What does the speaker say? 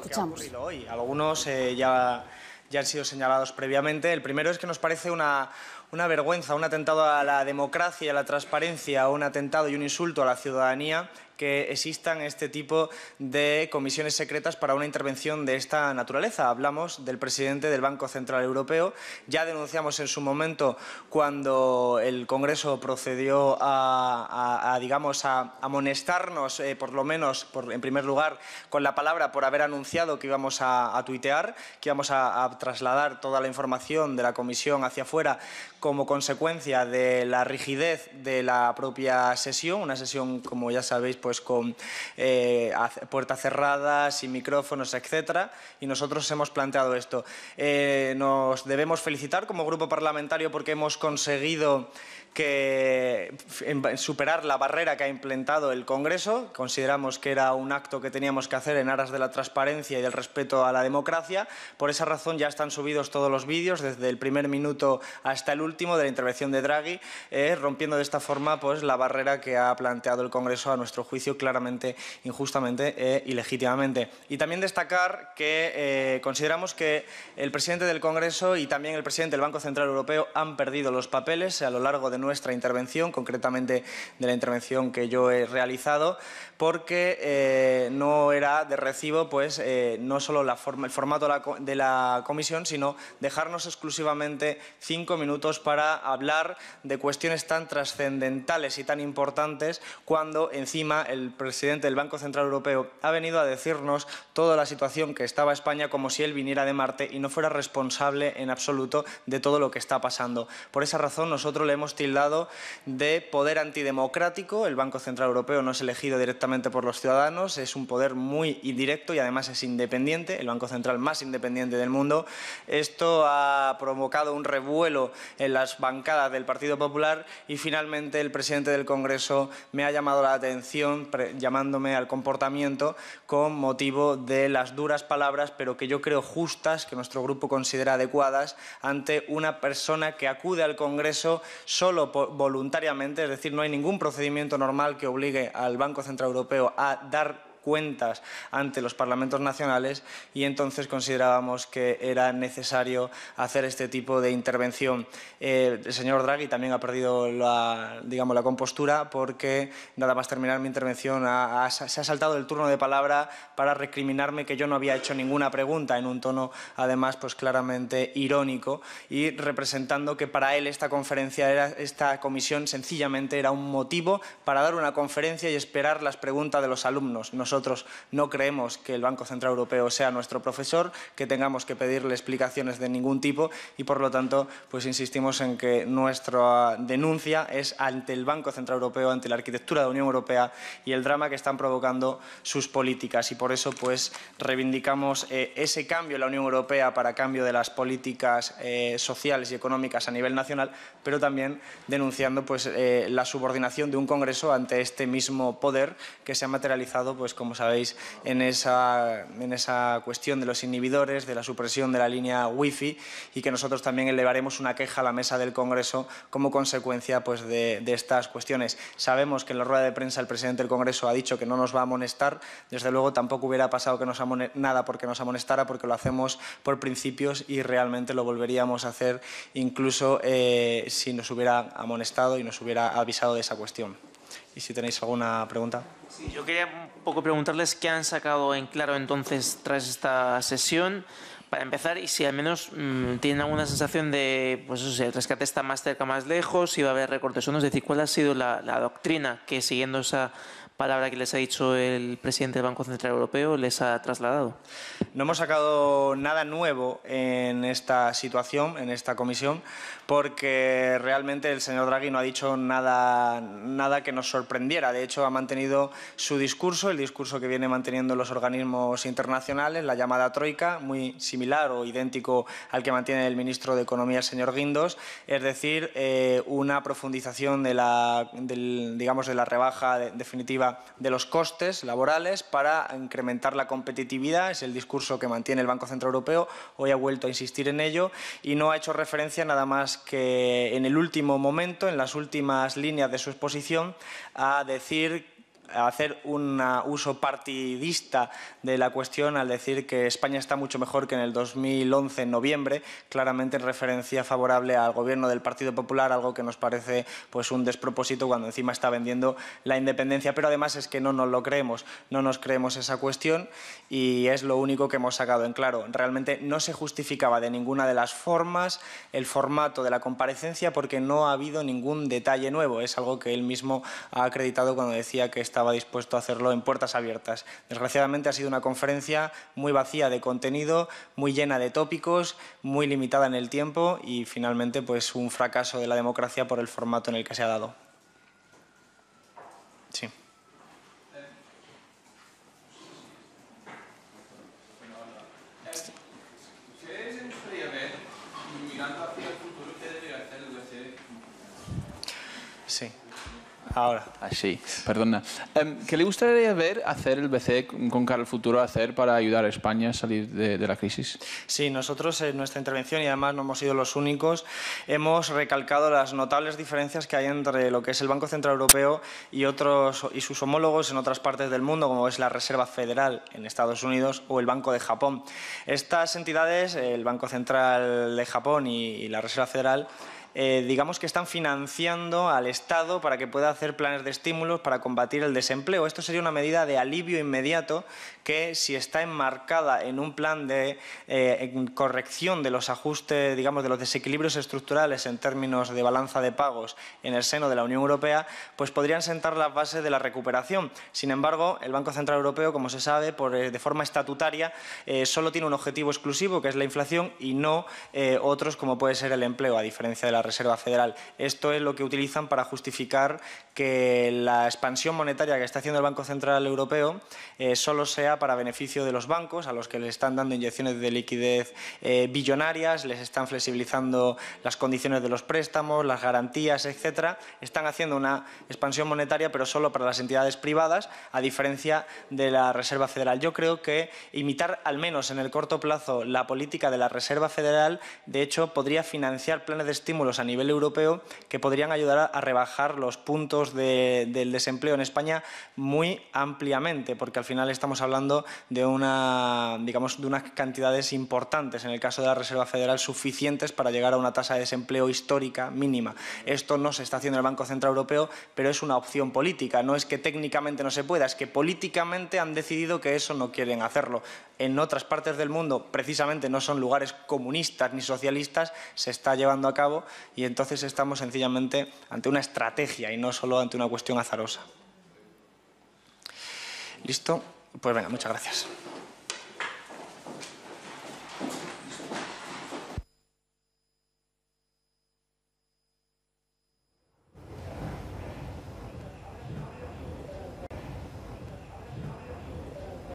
que ha ocurrido hoy. Algunos ya han sido señalados previamente. El primero es que nos parece una vergüenza, un atentado a la democracia y a la transparencia, un atentado y un insulto a la ciudadanía que existan este tipo de comisiones secretas para una intervención de esta naturaleza. Hablamos del presidente del Banco Central Europeo. Ya denunciamos en su momento cuando el Congreso procedió digamos, a amonestarnos, por lo menos, en primer lugar, con la palabra por haber anunciado que íbamos a tuitear, que íbamos a trasladar toda la información de la comisión hacia afuera como consecuencia de la rigidez de la propia sesión, una sesión, como ya sabéis, pues con puertas cerradas, sin micrófonos, etcétera, y nosotros hemos planteado esto. Nos debemos felicitar como grupo parlamentario porque hemos conseguido superar la barrera que ha implementado el Congreso. Consideramos que era un acto que teníamos que hacer en aras de la transparencia y del respeto a la democracia. Por esa razón ya están subidos todos los vídeos, desde el primer minuto hasta el último de la intervención de Draghi, rompiendo de esta forma pues, la barrera que ha planteado el Congreso, a nuestro juicio, claramente, injustamente y legítimamente. Y también destacar que consideramos que el presidente del Congreso y también el presidente del Banco Central Europeo han perdido los papeles a lo largo de nuestra intervención, concretamente de la intervención que yo he realizado, porque no era de recibo pues, no solo el formato de la comisión, sino dejarnos exclusivamente 5 minutos para hablar de cuestiones tan trascendentales y tan importantes, cuando encima el presidente del Banco Central Europeo ha venido a decirnos toda la situación que estaba España como si él viniera de Marte y no fuera responsable en absoluto de todo lo que está pasando. Por esa razón nosotros le hemos tildado de poder antidemocrático. El Banco Central Europeo no es elegido directamente por los ciudadanos, es un poder muy indirecto y además es independiente, el Banco Central más independiente del mundo. Esto ha provocado un revuelo en las bancadas del Partido Popular y finalmente el presidente del Congreso me ha llamado la atención llamándome al comportamiento con motivo de las duras palabras, pero que yo creo justas, que nuestro grupo considera adecuadas, ante una persona que acude al Congreso solo voluntariamente, es decir, no hay ningún procedimiento normal que obligue al Banco Central Europeo a dar cuentas ante los parlamentos nacionales, y entonces considerábamos que era necesario hacer este tipo de intervención. El señor Draghi también ha perdido la compostura, porque nada más terminar mi intervención se ha saltado el turno de palabra para recriminarme que yo no había hecho ninguna pregunta, en un tono además pues claramente irónico, y representando que para él esta comisión sencillamente era un motivo para dar una conferencia y esperar las preguntas de los alumnos. Nosotros no creemos que el Banco Central Europeo sea nuestro profesor, que tengamos que pedirle explicaciones de ningún tipo, y por lo tanto pues insistimos en que nuestra denuncia es ante el Banco Central Europeo, ante la arquitectura de la Unión Europea y el drama que están provocando sus políticas, y por eso pues reivindicamos ese cambio en la Unión Europea para cambio de las políticas sociales y económicas a nivel nacional, pero también denunciando pues la subordinación de un Congreso ante este mismo poder que se ha materializado, pues como sabéis, en esa cuestión de los inhibidores, de la supresión de la línea Wi-Fi, y que nosotros también elevaremos una queja a la mesa del Congreso como consecuencia pues, de estas cuestiones. Sabemos que en la rueda de prensa el presidente del Congreso ha dicho que no nos va a amonestar. Desde luego tampoco hubiera pasado que nada porque nos amonestara, porque lo hacemos por principios y realmente lo volveríamos a hacer incluso si nos hubiera amonestado y nos hubiera avisado de esa cuestión. Y si tenéis alguna pregunta. Sí, yo quería un poco preguntarles qué han sacado en claro entonces tras esta sesión, para empezar, y si al menos tienen alguna sensación de, pues eso, si el rescate está más cerca, más lejos, si va a haber recortes o no, es decir, cuál ha sido la doctrina que, siguiendo esa palabra que les ha dicho el presidente del Banco Central Europeo, les ha trasladado. No hemos sacado nada nuevo en esta situación, en esta comisión, porque realmente el señor Draghi no ha dicho nada que nos sorprendiera. De hecho, ha mantenido su discurso, el discurso que viene manteniendo los organismos internacionales, la llamada troika, muy similar o idéntico al que mantiene el ministro de Economía, el señor Guindos, es decir, una profundización de la rebaja definitiva de los costes laborales para incrementar la competitividad. Es el discurso que mantiene el Banco Central Europeo. Hoy ha vuelto a insistir en ello y no ha hecho referencia nada más que en el último momento, en las últimas líneas de su exposición, a decir hacer un uso partidista de la cuestión al decir que España está mucho mejor que en el 2011, en noviembre, claramente en referencia favorable al Gobierno del Partido Popular, algo que nos parece pues un despropósito cuando encima está vendiendo la independencia. Pero además es que no nos lo creemos, no nos creemos esa cuestión y es lo único que hemos sacado en claro. Realmente no se justificaba de ninguna de las formas el formato de la comparecencia porque no ha habido ningún detalle nuevo. Es algo que él mismo ha acreditado cuando decía que estaba dispuesto a hacerlo en puertas abiertas. Desgraciadamente ha sido una conferencia muy vacía de contenido, muy llena de tópicos, muy limitada en el tiempo y finalmente pues un fracaso de la democracia por el formato en el que se ha dado. Sí. Sí. Ahora. Sí, perdona. ¿Qué le gustaría ver hacer el BCE con cara al futuro hacer para ayudar a España a salir de la crisis? Sí, nosotros en nuestra intervención, y además no hemos sido los únicos, hemos recalcado las notables diferencias que hay entre lo que es el Banco Central Europeo y sus homólogos en otras partes del mundo, como es la Reserva Federal en Estados Unidos o el Banco de Japón. Estas entidades, el Banco Central de Japón y la Reserva Federal, digamos que están financiando al Estado para que pueda hacer planes de estímulos para combatir el desempleo. Esto sería una medida de alivio inmediato que, si está enmarcada en un plan de corrección de los ajustes, digamos, de los desequilibrios estructurales en términos de balanza de pagos en el seno de la Unión Europea, pues podrían sentar las bases de la recuperación. Sin embargo, el Banco Central Europeo, como se sabe, de forma estatutaria, solo tiene un objetivo exclusivo, que es la inflación, y no otros como puede ser el empleo, a diferencia de la Reserva Federal. Esto es lo que utilizan para justificar que la expansión monetaria que está haciendo el Banco Central Europeo solo sea para beneficio de los bancos, a los que les están dando inyecciones de liquidez billonarias, les están flexibilizando las condiciones de los préstamos, las garantías, etcétera. Están haciendo una expansión monetaria, pero solo para las entidades privadas, a diferencia de la Reserva Federal. Yo creo que imitar, al menos en el corto plazo, la política de la Reserva Federal, de hecho, podría financiar planes de estímulos a nivel europeo que podrían ayudar a rebajar los puntos del desempleo en España muy ampliamente, porque al final estamos hablando de unas cantidades importantes, en el caso de la Reserva Federal, suficientes para llegar a una tasa de desempleo histórica mínima. Esto no se está haciendo en el Banco Central Europeo, pero es una opción política. No es que técnicamente no se pueda, es que políticamente han decidido que eso no quieren hacerlo. En otras partes del mundo, precisamente no son lugares comunistas ni socialistas, se está llevando a cabo y entonces estamos sencillamente ante una estrategia y no solo ante una cuestión azarosa. ¿Listo? Pues venga, muchas gracias.